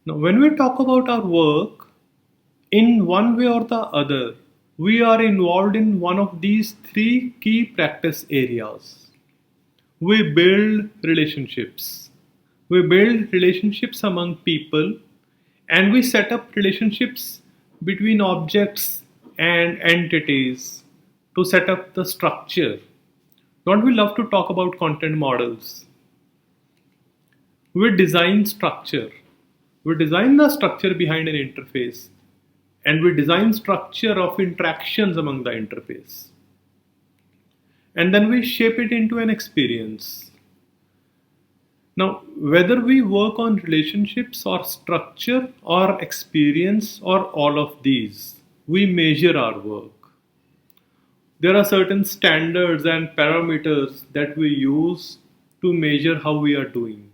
Now, when we talk about our work, in one way or the other, we are involved in one of these three key practice areas. We build relationships. We build relationships among people, and we set up relationships between objects and entities to set up the structure. Don't we love to talk about content models? We design structure. We design the structure behind an interface, and we design structure of interactions among the interface. And then we shape it into an experience. Now, whether we work on relationships or structure or experience or all of these, we measure our work. There are certain standards and parameters that we use to measure how we are doing.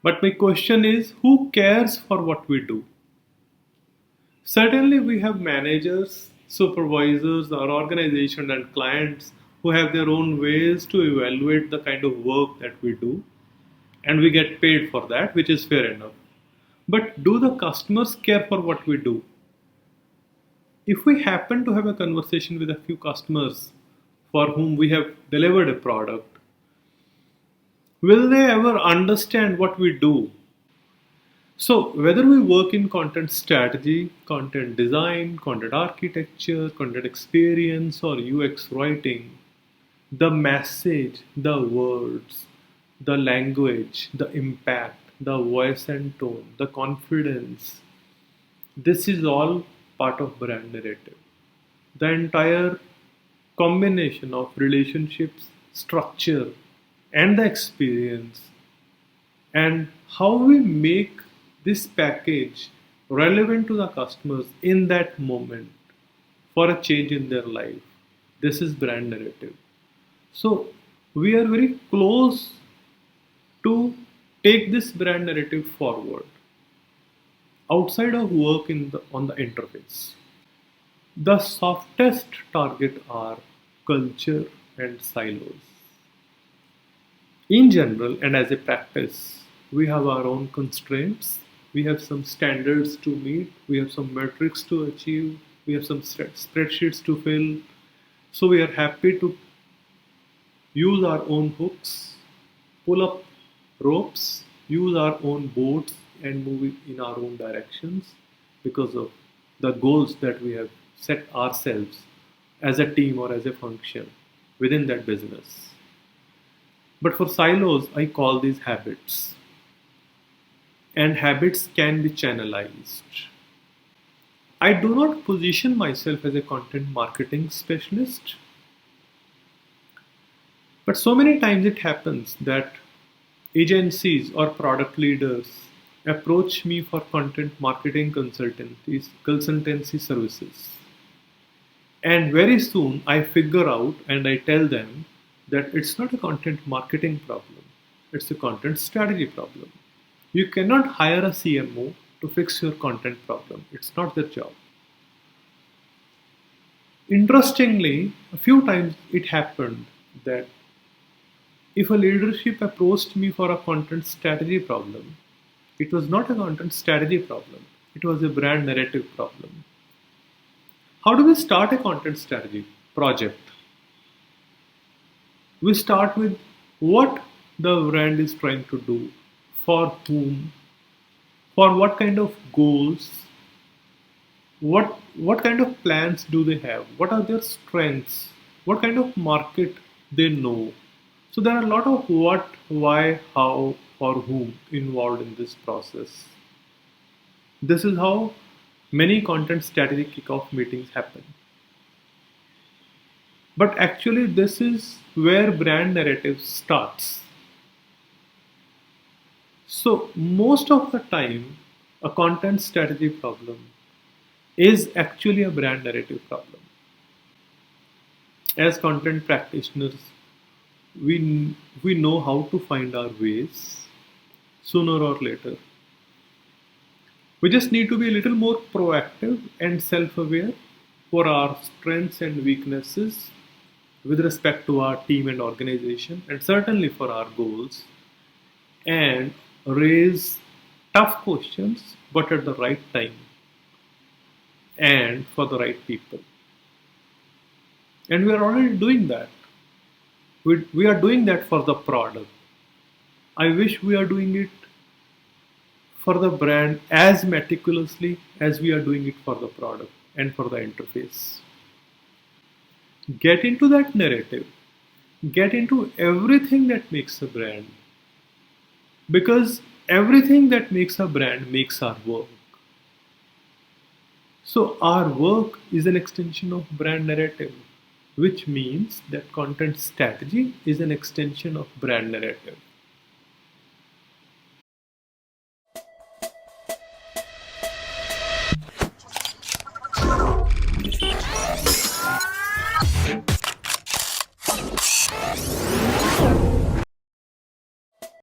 But my question is, who cares for what we do? Certainly, we have managers, supervisors, our organization, and clients who have their own ways to evaluate the kind of work that we do, and we get paid for that, which is fair enough. But do the customers care for what we do? If we happen to have a conversation with a few customers for whom we have delivered a product, will they ever understand what we do? So, whether we work in content strategy, content design, content architecture, content experience, or UX writing, the message, the words, the language, the impact, the voice and tone, the confidence, this is all part of brand narrative. The entire combination of relationships, structure, and the experience, and how we make this package relevant to the customers in that moment for a change in their life. This is brand narrative. So we are very close to take this brand narrative forward outside of work on the interface. The softest target are culture and silos. In general and as a practice, we have our own constraints. We have some standards to meet. We have some metrics to achieve. We have some spreadsheets to fill. So we are happy to use our own hooks, pull up ropes, use our own boats, and move in our own directions because of the goals that we have set ourselves as a team or as a function within that business. But for silos, I call these habits. And habits can be channelized. I do not position myself as a content marketing specialist, but so many times it happens that agencies or product leaders approach me for content marketing consultancy services. And very soon I figure out and I tell them that it's not a content marketing problem, it's a content strategy problem. You cannot hire a CMO to fix your content problem, it's not their job. Interestingly, a few times it happened that if a leadership approached me for a content strategy problem, it was not a content strategy problem, it was a brand narrative problem. How do we start a content strategy project? We start with what the brand is trying to do, for whom, for what kind of goals, what kind of plans do they have, what are their strengths, what kind of market they know. So there are a lot of what, why, how, for whom involved in this process. This is how many content strategy kickoff meetings happen. But actually, this is where brand narrative starts. So, most of the time, a content strategy problem is actually a brand narrative problem. As content practitioners, we know how to find our ways sooner or later. We just need to be a little more proactive and self aware for our strengths and weaknesses with respect to our team and organization, and certainly for our goals, and raise tough questions, but at the right time and for the right people. And we are already doing that. We are doing that for the product. I wish we are doing it for the brand as meticulously as we are doing it for the product and for the interface. Get into that narrative. Get into everything that makes a brand. Because everything that makes a brand makes our work. So our work is an extension of brand narrative, which means that content strategy is an extension of brand narrative.